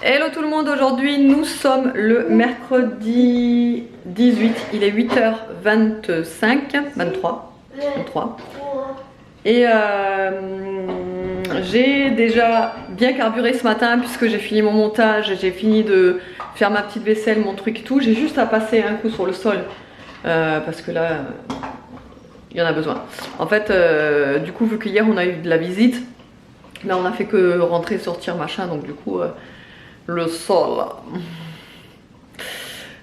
Hello tout le monde, aujourd'hui nous sommes le mercredi 18, il est 8h25, 23. Et j'ai déjà bien carburé ce matin puisque j'ai fini mon montage, j'ai fini de faire ma petite vaisselle, mon truc et tout. J'ai juste à passer un coup sur le sol parce que là, il y en a besoin. En fait, du coup, vu qu'hier on a eu de la visite, mais on a fait que rentrer, sortir, machin, donc du coup... le sol.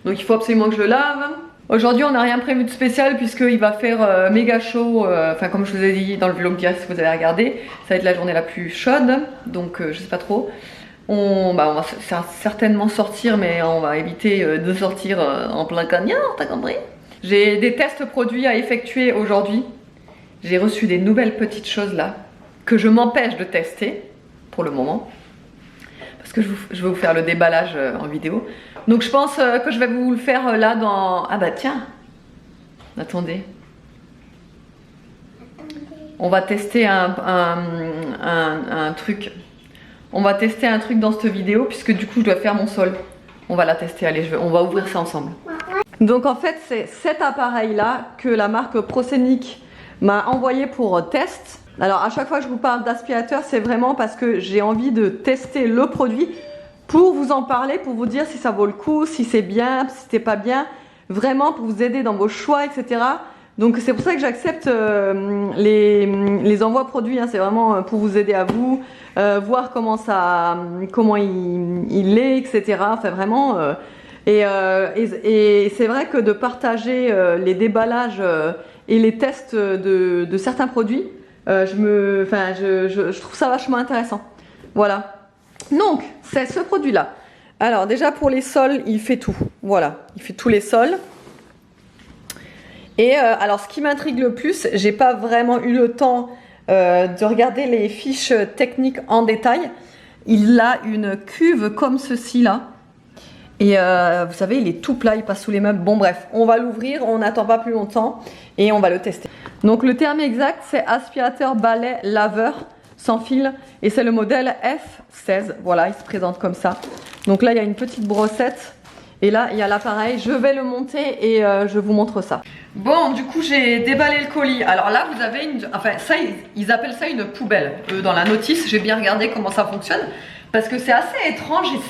Donc il faut absolument que je le lave. Aujourd'hui on n'a rien prévu de spécial puisqu'il va faire méga chaud. Enfin comme je vous ai dit dans le vlog d'hier si vous avez regardé, ça va être la journée la plus chaude. Donc je sais pas trop. On va certainement sortir mais on va éviter de sortir en plein cagnard, t'as compris? J'ai des tests produits à effectuer aujourd'hui. J'ai reçu des nouvelles petites choses là que je m'empêche de tester pour le moment. Parce que je vais vous faire le déballage en vidéo. Donc je pense que je vais vous le faire là dans... Ah bah tiens, attendez. On va tester un truc. On va tester un truc dans cette vidéo puisque du coup je dois faire mon sol. On va la tester, allez, on va ouvrir ça ensemble. Donc en fait c'est cet appareil là que la marque Prosenic m'a envoyé pour test. Alors à chaque fois que je vous parle d'aspirateur, c'est vraiment parce que j'ai envie de tester le produit pour vous en parler, pour vous dire si ça vaut le coup, si c'est bien, si c'est pas bien, vraiment pour vous aider dans vos choix, etc. Donc c'est pour ça que j'accepte les envois produits, hein. C'est vraiment pour vous aider à vous, voir comment il est, etc. Enfin vraiment, et c'est vrai que de partager les déballages et les tests de certains produits, je trouve ça vachement intéressant. Voilà. Donc, c'est ce produit-là. Alors, déjà pour les sols, il fait tout. Voilà, il fait tous les sols. Et alors, ce qui m'intrigue le plus, j'ai pas vraiment eu le temps de regarder les fiches techniques en détail. Il a une cuve comme ceci là. Et vous savez, il est tout plat, il passe sous les meubles. Bon bref, on va l'ouvrir, on n'attend pas plus longtemps et on va le tester. Donc le terme exact, c'est aspirateur balai laveur sans fil et c'est le modèle F16. Voilà, il se présente comme ça. Donc là, il y a une petite brossette et là, il y a l'appareil. Je vais le monter et je vous montre ça. Bon, du coup, j'ai déballé le colis. Alors là, vous avez une... Enfin, ça, ils appellent ça une poubelle. Dans la notice, j'ai bien regardé comment ça fonctionne. Parce que c'est assez étrange et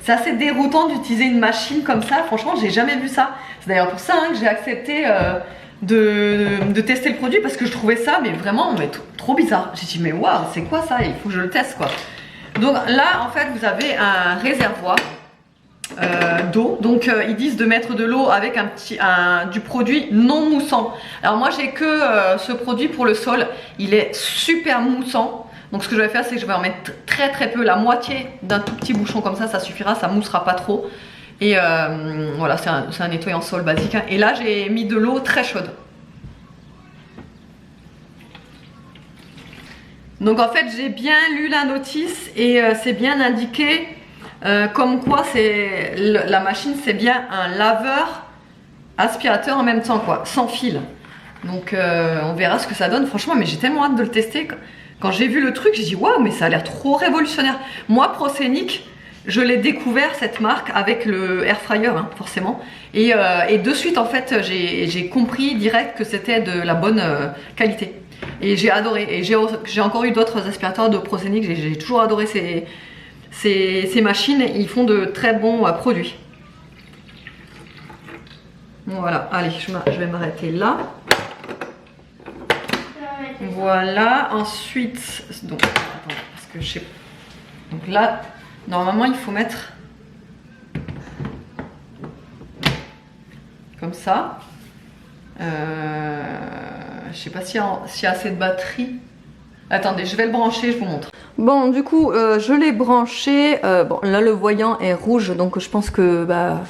c'est assez déroutant d'utiliser une machine comme ça. Franchement, j'ai jamais vu ça. C'est d'ailleurs pour ça que j'ai accepté de tester le produit parce que je trouvais ça vraiment trop bizarre. J'ai dit mais waouh, c'est quoi ça? Il faut que je le teste quoi. Donc là, en fait, vous avez un réservoir d'eau. Donc ils disent de mettre de l'eau avec du produit non moussant. Alors moi, j'ai que ce produit pour le sol. Il est super moussant. Donc ce que je vais faire, c'est que je vais en mettre très peu, la moitié d'un tout petit bouchon comme ça suffira, ça moussera pas trop. Et voilà, c'est un nettoyant sol basique. Et là, j'ai mis de l'eau très chaude. Donc en fait, j'ai bien lu la notice et c'est bien indiqué comme quoi la machine, c'est bien un laveur aspirateur en même temps, quoi, sans fil. Donc on verra ce que ça donne. Franchement, mais j'ai tellement hâte de le tester. Quand j'ai vu le truc, j'ai dit waouh, mais ça a l'air trop révolutionnaire. Moi, Prosenic, je l'ai découvert cette marque avec le air fryer, hein, forcément. Et de suite, en fait, j'ai compris direct que c'était de la bonne qualité. Et j'ai adoré. Et j'ai encore eu d'autres aspirateurs de Prosenic. J'ai toujours adoré ces machines. Ils font de très bons produits. Voilà, allez, je vais m'arrêter là. Voilà, ensuite, donc, attends, parce que je sais. Donc là, normalement, il faut mettre comme ça. Je sais pas s'il y a assez de batterie. Attendez, je vais le brancher, je vous montre. Bon, du coup, je l'ai branché. Bon, là, le voyant est rouge, donc je pense que là,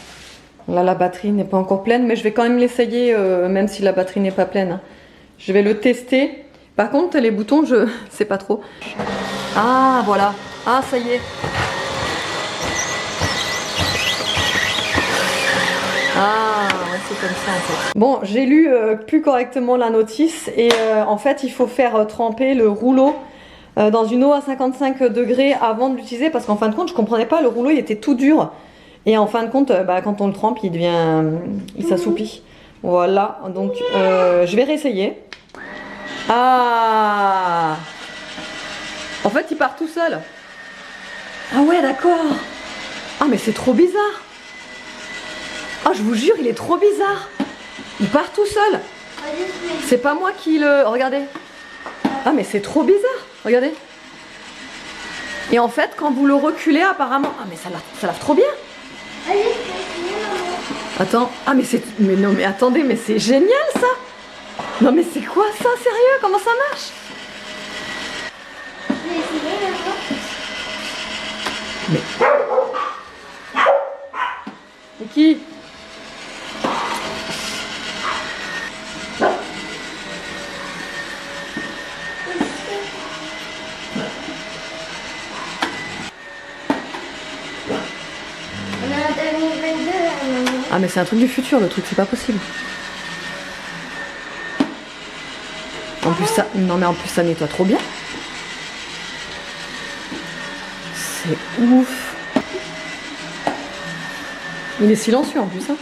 la batterie n'est pas encore pleine, mais je vais quand même l'essayer, même si la batterie n'est pas pleine. Je vais le tester. Par contre, les boutons, je sais pas trop. Ah, voilà. Ah, ça y est. Ah, ouais, c'est comme ça en fait. Bon, j'ai lu plus correctement la notice et en fait, il faut faire tremper le rouleau dans une eau à 55 degrés avant de l'utiliser parce qu'en fin de compte, je comprenais pas, le rouleau il était tout dur. Et en fin de compte, quand on le trempe, il s'assouplit. Voilà, donc je vais réessayer. Ah! En fait, il part tout seul. Ah ouais, d'accord. Ah mais c'est trop bizarre. Ah, je vous jure, il est trop bizarre. Il part tout seul. C'est pas moi qui le... Regardez. Ah mais c'est trop bizarre. Regardez. Et en fait, quand vous le reculez, apparemment... Ah mais ça lave trop bien. Attends. Ah mais c'est... Mais non mais attendez, mais c'est génial ça. Non mais c'est quoi ça, sérieux? Comment ça marche? Mais... Et qui? Ah mais c'est un truc du futur le truc, c'est pas possible. En plus ça... Non mais en plus ça nettoie trop bien. C'est ouf. Il est silencieux en plus hein.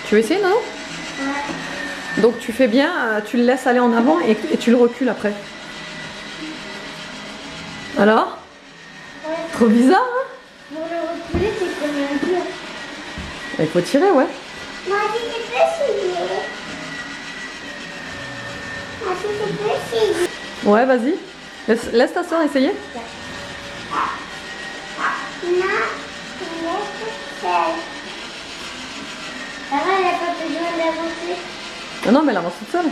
Tu veux essayer non? Ouais. Donc tu fais bien, tu le laisses aller en avant et tu le recules après. Alors? Ouais. Trop bizarre hein? Pour le reculer c'est comme un dur. Il faut tirer ouais. Moi je peux essayer. Moi je peux essayer. Ouais vas-y. Laisse ta soeur essayer. Non, ça va, elle n'a pas besoin d'avancer. Ah non, mais elle avance toute seule.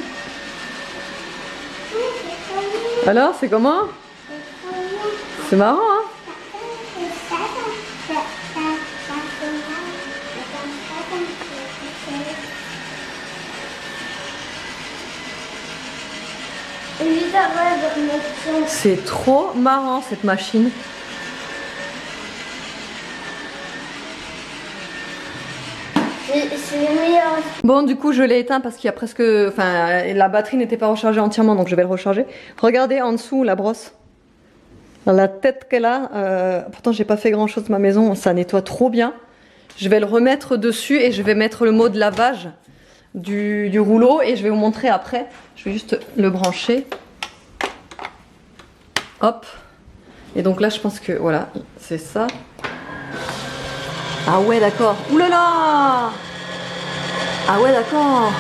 Alors, c'est comment? C'est marrant, hein? C'est trop marrant cette machine. C'est le meilleur. Bon, du coup, je l'ai éteint parce qu'il y a presque... Enfin, la batterie n'était pas rechargée entièrement, donc je vais le recharger. Regardez en dessous la brosse. La tête qu'elle a. Pourtant, j'ai pas fait grand-chose de ma maison. Ça nettoie trop bien. Je vais le remettre dessus et je vais mettre le mot de lavage du rouleau et je vais vous montrer après. Je vais juste le brancher. Hop. Et donc là, je pense que... Voilà, c'est ça. Ah ouais, d'accord. Ouh là là! Ah ouais, d'accord.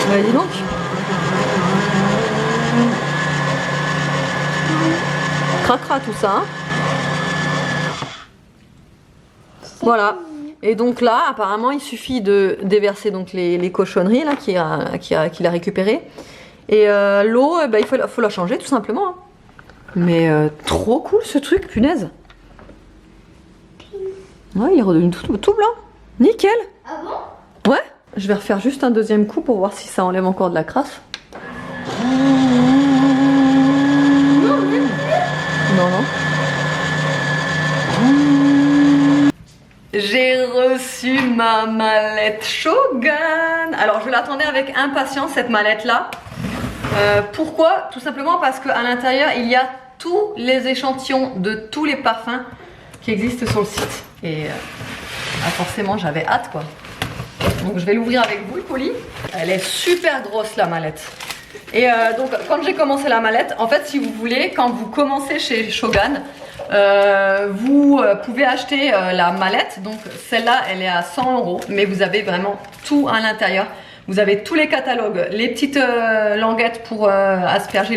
Bah dis donc. Cracra tout ça. Hein. Voilà. Et donc là, apparemment, il suffit de déverser donc les cochonneries là qu'il a récupérées. Et l'eau, bah, il faut la changer tout simplement. Hein. Mais trop cool ce truc, punaise. Ouais, il est redevenu tout blanc. Nickel. Ah bon? Ouais. Je vais refaire juste un deuxième coup pour voir si ça enlève encore de la crasse. Non, non. J'ai reçu ma mallette Shogun. Alors, je l'attendais avec impatience, cette mallette-là. Pourquoi? Tout simplement parce qu'à l'intérieur, il y a tous les échantillons de tous les parfums qui existent sur le site. Et forcément, j'avais hâte, quoi. Donc, je vais l'ouvrir avec vous, le colis. Elle est super grosse, la mallette. Et donc, quand j'ai commencé la mallette, en fait, si vous voulez, quand vous commencez chez Shogun, vous pouvez acheter la mallette. Donc, celle-là, elle est à 100 €. Mais vous avez vraiment tout à l'intérieur. Vous avez tous les catalogues, les petites languettes pour asperger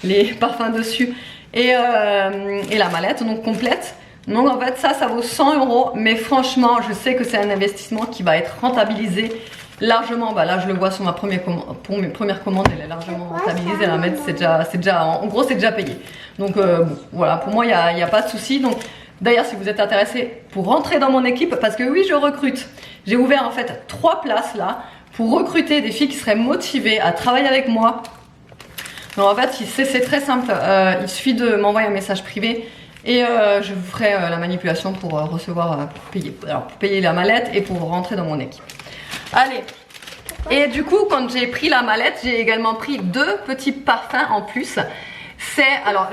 les parfums dessus et la mallette, donc complète. Donc en fait ça vaut 100 €, mais franchement je sais que c'est un investissement qui va être rentabilisé largement. Bah là je le vois sur pour mes premières commandes, elle est largement rentabilisée. La mallette c'est déjà en gros c'est déjà payé. Donc bon, voilà, pour moi il n'y a pas de souci. Donc d'ailleurs si vous êtes intéressé pour rentrer dans mon équipe, parce que oui je recrute, j'ai ouvert en fait 3 places là pour recruter des filles qui seraient motivées à travailler avec moi. Donc en fait c'est très simple, il suffit de m'envoyer un message privé et je vous ferai la manipulation pour recevoir, pour payer la mallette et pour rentrer dans mon équipe. Allez, Et du coup, quand j'ai pris la mallette, j'ai également pris 2 petits parfums en plus. Alors,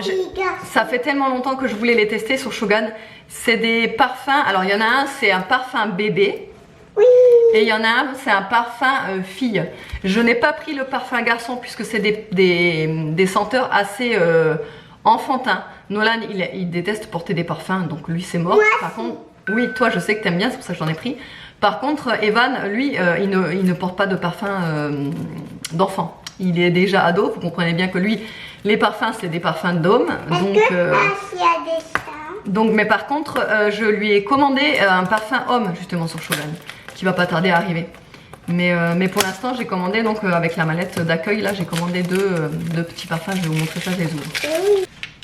ça fait tellement longtemps que je voulais les tester sur Shogun. C'est des parfums, alors il y en a un, c'est un parfum bébé. Oui. Et il y en a un, c'est un parfum fille. Je n'ai pas pris le parfum garçon puisque c'est des senteurs assez enfantins. Nolan, il déteste porter des parfums, donc lui c'est mort. Par contre, oui, toi je sais que t'aimes bien, c'est pour ça que j'en ai pris. Par contre, Evan, lui, il ne porte pas de parfum d'enfant. Il est déjà ado, vous comprenez bien que lui, les parfums, c'est des parfums d'homme. Donc, mais par contre, je lui ai commandé un parfum homme, justement, sur Shogun, qui va pas tarder à arriver. Mais pour l'instant, j'ai commandé, donc avec la mallette d'accueil, là, j'ai commandé deux petits parfums, je vais vous montrer ça, je les ouvre.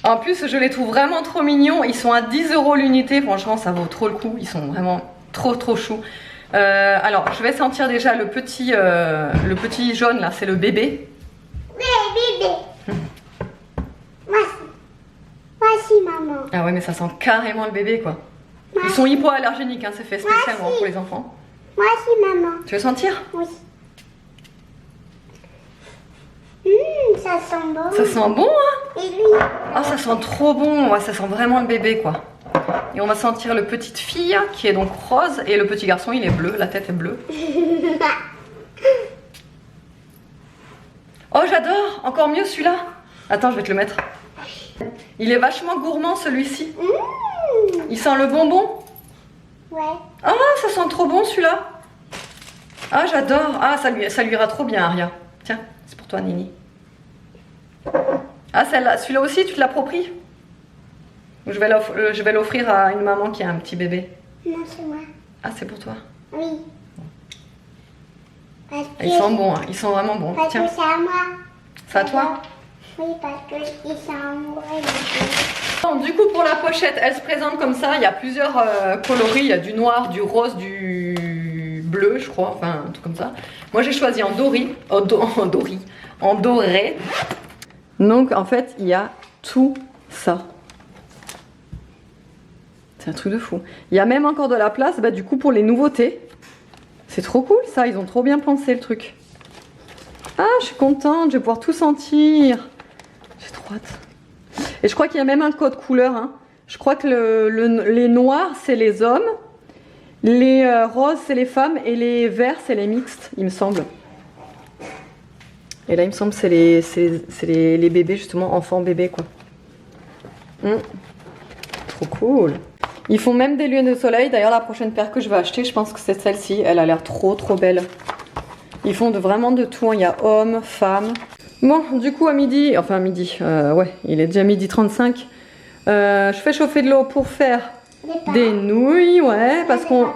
En plus, je les trouve vraiment trop mignons, ils sont à 10 € l'unité, franchement, ça vaut trop le coup, ils sont vraiment trop choux. Alors, je vais sentir déjà le petit jaune, là, c'est le bébé. Bébé. Voici maman. Ah ouais, mais ça sent carrément le bébé, quoi. Ils sont hypoallergéniques, hein, c'est fait spécialement pour les enfants. Voici maman. Tu veux sentir? Oui. Ça sent bon. Ça sent bon, hein? Et lui? Ah, ça sent trop bon, ouais, ça sent vraiment le bébé, quoi. Et on va sentir le petite fille qui est donc rose et le petit garçon il est bleu, la tête est bleue. Oh j'adore, encore mieux celui-là. Attends, je vais te le mettre. Il est vachement gourmand celui-ci. Il sent le bonbon. Ouais. Ah, ça sent trop bon celui-là. Ah j'adore. Ah ça lui ira trop bien Aria. Tiens, c'est pour toi Nini. Ah celui-là aussi tu te l'appropries? Je vais l'offrir à une maman qui a un petit bébé. Non, c'est moi. Ah, c'est pour toi? Oui. Ils sont bons, hein. Ils sont vraiment bons. Parce Tiens. que c'est à moi. C'est à toi? Oui, parce qu'ils sont amoureux. Bon, du coup, pour la pochette, elle se présente comme ça. Il y a plusieurs coloris. Il y a du noir, du rose, du bleu, je crois. Enfin, un truc comme ça. Moi, j'ai choisi en en doré. Donc, en fait, il y a tout ça. C'est un truc de fou. Il y a même encore de la place, du coup, pour les nouveautés. C'est trop cool, ça. Ils ont trop bien pensé, le truc. Ah, je suis contente. Je vais pouvoir tout sentir. J'ai trop hâte. Et je crois qu'il y a même un code couleur. Hein. Je crois que les noirs, c'est les hommes. Les roses, c'est les femmes. Et les verts, c'est les mixtes, il me semble. Et là, il me semble que c'est les bébés, justement, enfants bébés, quoi. Trop cool. Ils font même des lunettes de soleil. D'ailleurs, la prochaine paire que je vais acheter, je pense que c'est celle-ci. Elle a l'air trop belle. Ils font vraiment de tout. Il y a hommes, femmes. Bon, du coup, à midi, ouais, il est déjà 12h35. Je fais chauffer de l'eau pour faire des nouilles, ouais, parce qu'on...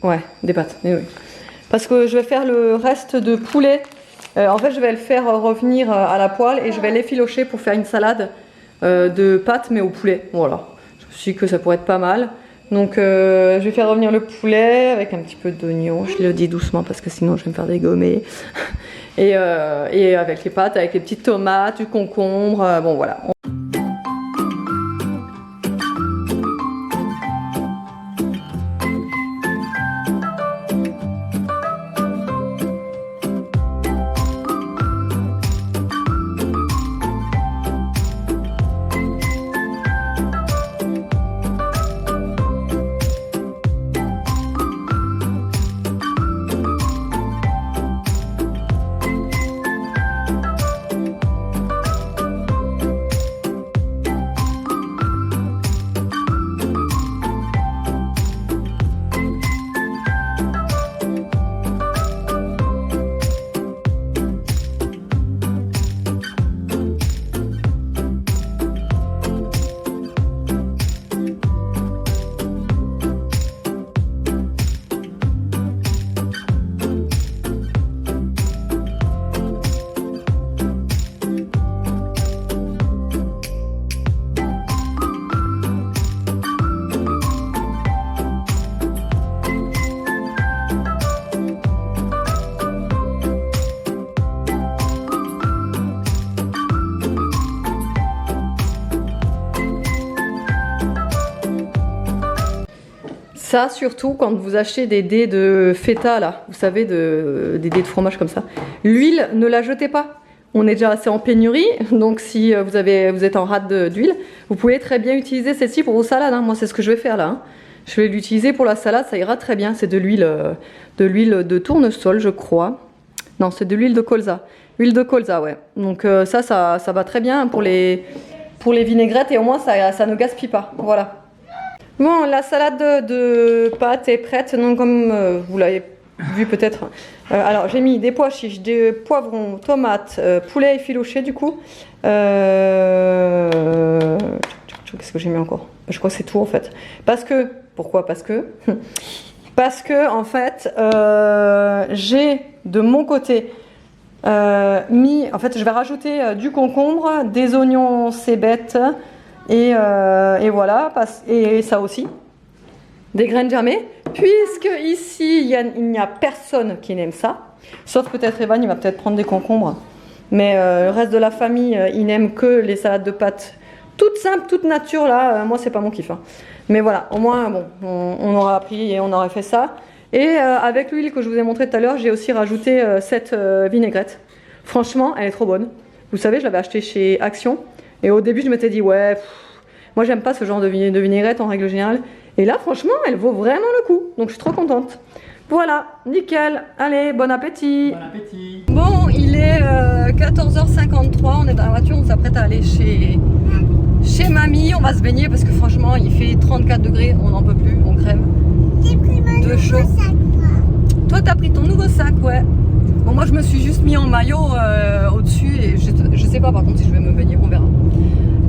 Ouais, des pâtes, des nouilles. Parce que je vais faire le reste de poulet. En fait, je vais le faire revenir à la poêle et je vais l'effilocher pour faire une salade de pâtes, mais au poulet. Voilà. Je me suis dit que ça pourrait être pas mal. Donc, je vais faire revenir le poulet avec un petit peu d'oignon. Je le dis doucement parce que sinon, je vais me faire dégommer. Et avec les pâtes, avec les petites tomates, du concombre. Bon, voilà. Ça, surtout quand vous achetez des dés de feta, là, vous savez, des dés de fromage comme ça. L'huile, ne la jetez pas. On est déjà assez en pénurie, donc si vous êtes en rate d'huile, vous pouvez très bien utiliser celle-ci pour vos salades. Hein. Moi, c'est ce que je vais faire là. Hein. Je vais l'utiliser pour la salade, ça ira très bien. C'est de l'huile de tournesol, je crois. Non, c'est de l'huile de colza. Huile de colza, ouais. Donc ça va très bien pour les vinaigrettes et au moins ça ne gaspille pas. Voilà. Bon, la salade de pâtes est prête, donc comme vous l'avez vu peut-être. Alors j'ai mis des pois chiches, des poivrons, tomates, poulet effiloché du coup. Qu'est-ce que j'ai mis encore? Je crois que c'est tout en fait. Pourquoi? Parce que en fait j'ai de mon côté en fait je vais rajouter du concombre, des oignons cébettes et voilà, et ça aussi. Des graines germées, puisque ici il n'y a personne qui n'aime ça, sauf peut-être Evan, il va peut-être prendre des concombres, mais le reste de la famille il n'aime que les salades de pâtes toutes simples, toutes nature là, moi c'est pas mon kiff. Hein. Mais voilà, au moins bon, on aura appris et on aurait fait ça. Et avec l'huile que je vous ai montré tout à l'heure, j'ai aussi rajouté cette vinaigrette. Franchement, elle est trop bonne. Vous savez, je l'avais achetée chez Action, et au début je m'étais dit ouais, moi j'aime pas ce genre de vinaigrette en règle générale. Et là, franchement, elle vaut vraiment le coup. Donc, je suis trop contente. Voilà, nickel. Allez, bon appétit. Bon appétit. Bon, il est 14h53. On est dans la voiture. On s'apprête à aller chez mamie. On va se baigner parce que franchement, il fait 34 degrés. On n'en peut plus. On crève. J'ai pris ma De chaud. sac, moi. Toi, t'as pris ton nouveau sac, ouais. Bon, moi, je me suis juste mis en maillot au-dessus. Et je sais pas, par contre, si je vais me baigner. On verra.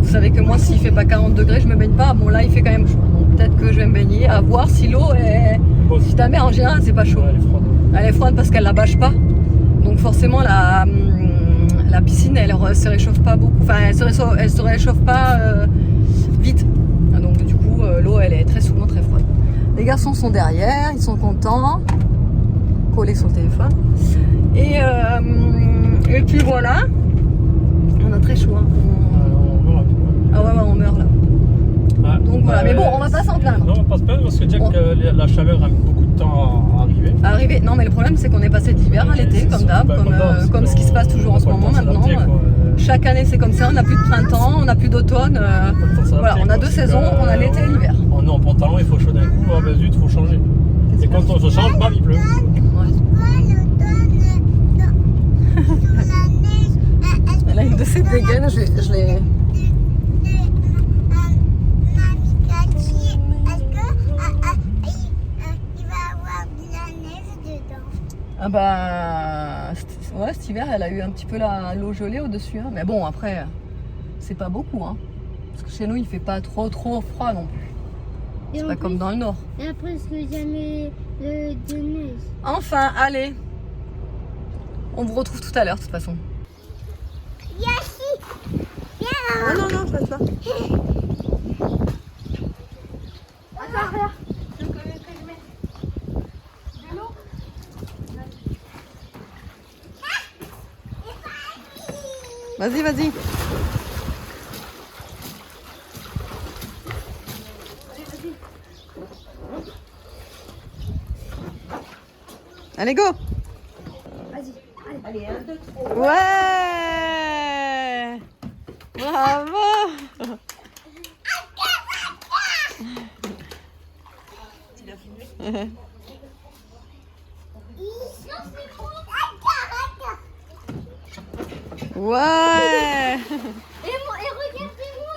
Vous savez que moi, s'il fait pas 40 degrés, je me baigne pas. Bon, là, il fait quand même chaud. Donc, peut-être que je vais me baigner. À voir si l'eau est. Si ta mère, en général, c'est pas chaud. Ouais, elle est froide. Elle est froide parce qu'elle la bâche pas. Donc, forcément, la piscine, elle se réchauffe pas beaucoup. Enfin, elle se réchauffe pas vite. Donc, du coup, l'eau, elle est très souvent très froide. Les garçons sont derrière. Ils sont contents. Collés sur le téléphone. Et puis, voilà. On a très chaud. Hein. Ah ouais, on meurt là. Ah, Donc voilà, mais bon, on va pas s'en plaindre. Non, on va pas se plaindre parce que déjà que la chaveur a mis beaucoup de temps à arriver. Non, mais le problème c'est qu'on est passé de l'hiver à l'été, comme d'hab, comme ce qui se passe toujours en ce moment maintenant. Chaque année c'est comme ça, on n'a plus de printemps, on n'a plus d'automne. Voilà, on a deux saisons, on a l'été et l'hiver. On est en pantalon, il faut chaud d'un coup, ah ben zut, il faut changer. Et quand on se change, bam, il pleut. Là, une de ces dégaines, je l'ai. Ah bah ouais, cet hiver elle a eu un petit peu l'eau gelée au-dessus, hein. Mais bon après c'est pas beaucoup hein. Parce que chez nous il fait pas trop froid non plus. C'est pas comme dans le nord. Et après ce que jamais de neige. Enfin allez, on vous retrouve tout à l'heure de toute façon. Yashi, viens. Ah non je reste là. Attends, regarde. Vas-y. Allez, go! Vas-y, allez, 1, 2, 3. Ouais! Bravo! Ouais! Et regardez-moi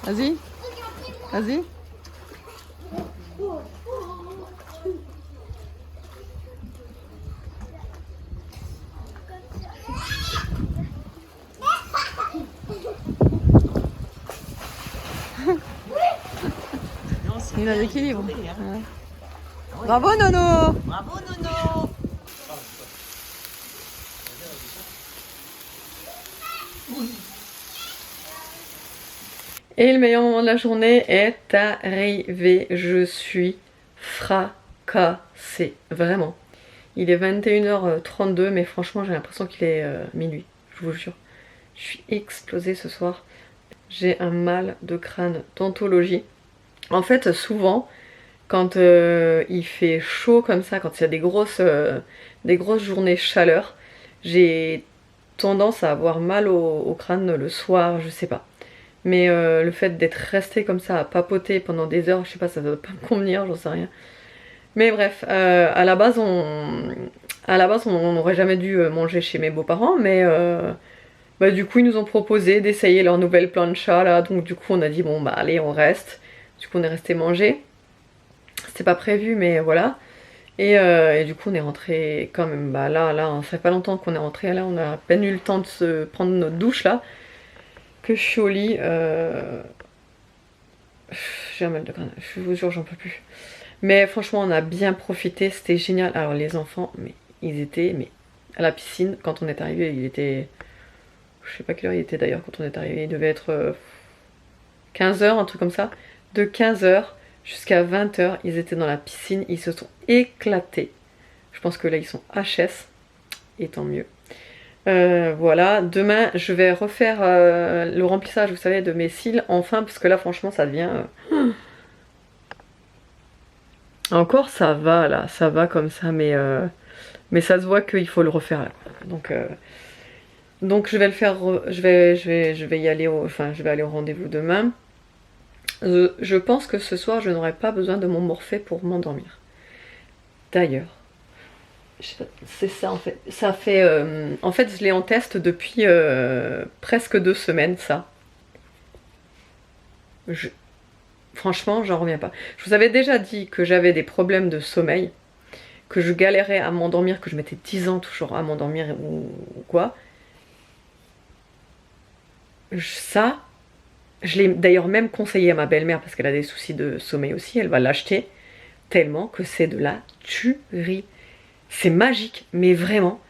aussi. Vas-y. Il a l'équilibre. Ouais. Bravo Nono! Bravo Nono. Et le meilleur moment de la journée est arrivé. Je suis fracassée. Vraiment. Il est 21h32, mais franchement, j'ai l'impression qu'il est minuit. Je vous jure. Je suis explosée ce soir. J'ai un mal de crâne d'anthologie. En fait, souvent, quand il fait chaud comme ça, quand il y a des grosses journées chaleur, j'ai tendance à avoir mal au crâne le soir, je sais pas. Mais le fait d'être resté comme ça à papoter pendant des heures, je sais pas, ça doit pas me convenir, j'en sais rien. Mais bref, à la base on n'aurait jamais dû manger chez mes beaux-parents, mais bah, du coup ils nous ont proposé d'essayer leur nouvelle plancha là, donc du coup on a dit bon bah allez on reste. Du coup on est resté manger. C'était pas prévu mais voilà. Et du coup on est rentré quand même, bah là ça fait pas longtemps qu'on est rentré, là on a à peine eu le temps de se prendre notre douche là, que je suis au lit. J'ai un mal de crâne, je vous jure j'en peux plus. Mais franchement on a bien profité, c'était génial. Alors les enfants, mais ils étaient à la piscine quand on est arrivé, il était... Je sais pas quelle heure il était d'ailleurs quand on est arrivé, il devait être 15h, un truc comme ça. De 15h jusqu'à 20h, ils étaient dans la piscine, ils se sont éclatés. Je pense que là ils sont HS, et tant mieux. Voilà, demain je vais refaire le remplissage, vous savez, de mes cils, enfin, parce que là franchement ça devient... Encore ça va là, ça va comme ça, mais ça se voit qu'il faut le refaire là. Donc je vais le faire, je vais y aller, je vais aller au rendez-vous demain. Je pense que ce soir je n'aurai pas besoin de mon Morphée pour m'endormir. D'ailleurs, c'est ça en fait. Ça fait, en fait je l'ai en test depuis presque 2 semaines ça. Franchement j'en reviens pas. Je vous avais déjà dit que j'avais des problèmes de sommeil, que je galérais à m'endormir, que je mettais 10 ans toujours à m'endormir ou quoi. Ça, je l'ai d'ailleurs même conseillé à ma belle-mère parce qu'elle a des soucis de sommeil aussi, elle va l'acheter, tellement que c'est de la tuerie. C'est magique, mais vraiment.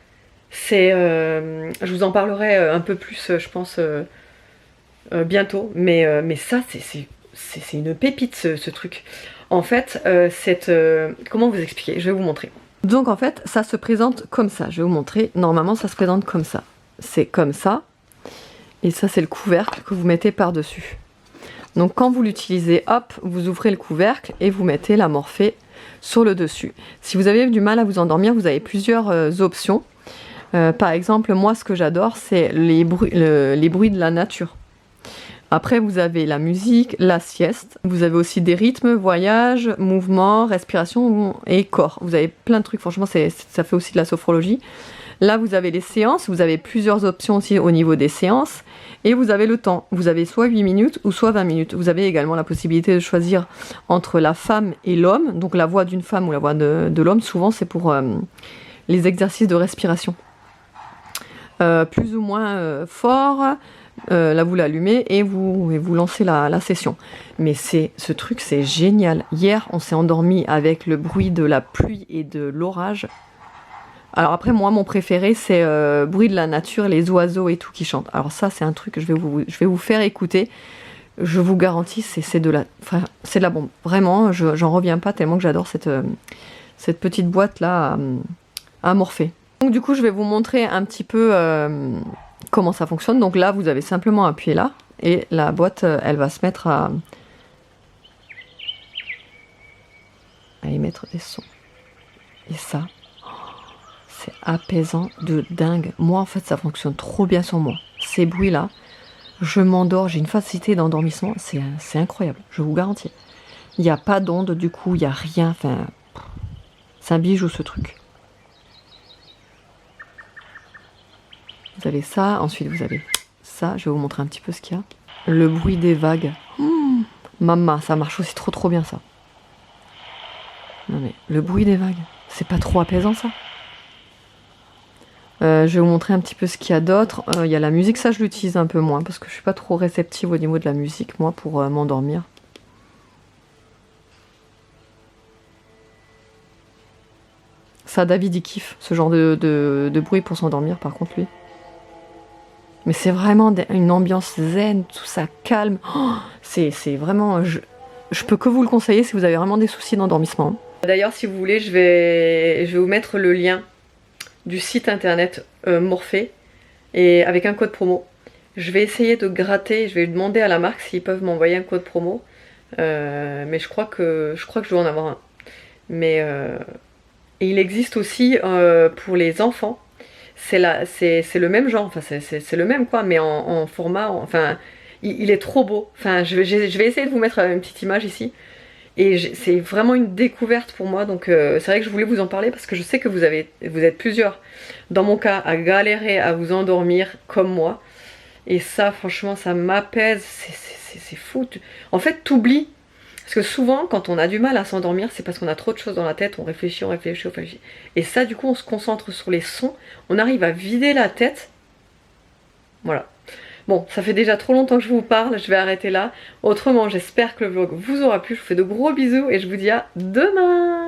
C'est, je vous en parlerai un peu plus, je pense, bientôt. Mais ça, c'est une pépite ce truc. En fait, comment vous expliquer? Je vais vous montrer. Donc en fait, ça se présente comme ça. Je vais vous montrer. Normalement, ça se présente comme ça. C'est comme ça. Et ça c'est le couvercle que vous mettez par-dessus. Donc quand vous l'utilisez, hop, vous ouvrez le couvercle et vous mettez la Morphée sur le dessus. Si vous avez du mal à vous endormir, vous avez plusieurs options. Par exemple, moi ce que j'adore, c'est les bruits de la nature. Après vous avez la musique, la sieste. Vous avez aussi des rythmes, voyage, mouvement, respiration et corps. Vous avez plein de trucs, franchement ça fait aussi de la sophrologie. Là, vous avez les séances, vous avez plusieurs options aussi au niveau des séances, et vous avez le temps. Vous avez soit 8 minutes ou soit 20 minutes. Vous avez également la possibilité de choisir entre la femme et l'homme, donc la voix d'une femme ou la voix de l'homme. Souvent, c'est pour les exercices de respiration. Plus ou moins fort, là vous l'allumez et vous lancez la session. Mais ce truc, c'est génial. Hier, on s'est endormi avec le bruit de la pluie et de l'orage. Alors après, moi, mon préféré, c'est bruit de la nature, les oiseaux et tout qui chantent. Alors ça, c'est un truc que je vais vous faire écouter. Je vous garantis, c'est de la bombe. Vraiment, j'en reviens pas tellement que j'adore cette petite boîte-là à Morphée. Donc du coup, je vais vous montrer un petit peu comment ça fonctionne. Donc là, vous avez simplement appuyé là. Et la boîte, elle va se mettre à émettre des sons. Et ça... c'est apaisant de dingue. Moi, en fait, ça fonctionne trop bien sur moi. Ces bruits-là, je m'endors, j'ai une facilité d'endormissement, c'est incroyable, je vous garantis. Il n'y a pas d'onde, du coup, il n'y a rien. Enfin, c'est un bijou, ce truc. Vous avez ça, ensuite vous avez ça. Je vais vous montrer un petit peu ce qu'il y a. Le bruit des vagues. Maman, ça marche aussi trop bien, ça. Non mais, le bruit des vagues, c'est pas trop apaisant, ça? Je vais vous montrer un petit peu ce qu'il y a d'autre. Il y a la musique, ça je l'utilise un peu moins parce que je suis pas trop réceptive au niveau de la musique, moi, pour m'endormir. Ça, David, il kiffe ce genre de bruit pour s'endormir, par contre, lui. Mais c'est vraiment une ambiance zen, tout ça calme. Oh, c'est vraiment... Je peux que vous le conseiller si vous avez vraiment des soucis d'endormissement. D'ailleurs, si vous voulez, je vais vous mettre le lien du site internet Morphée et avec un code promo. Je vais essayer de gratter, je vais demander à la marque s'ils peuvent m'envoyer un code promo. Mais je crois que je dois en avoir un. Mais et il existe aussi pour les enfants. C'est le même genre, enfin c'est le même quoi, mais en format, enfin il est trop beau. Enfin je vais essayer de vous mettre une petite image ici. Et c'est vraiment une découverte pour moi, donc c'est vrai que je voulais vous en parler parce que je sais que vous êtes plusieurs, dans mon cas, à galérer à vous endormir comme moi. Et ça, franchement, ça m'apaise, c'est fou. En fait, t'oublies. Parce que souvent, quand on a du mal à s'endormir, c'est parce qu'on a trop de choses dans la tête, on réfléchit, on réfléchit, on réfléchit. Et ça, du coup, on se concentre sur les sons, on arrive à vider la tête. Voilà. Bon, ça fait déjà trop longtemps que je vous parle, je vais arrêter là. Autrement, j'espère que le vlog vous aura plu. Je vous fais de gros bisous et je vous dis à demain!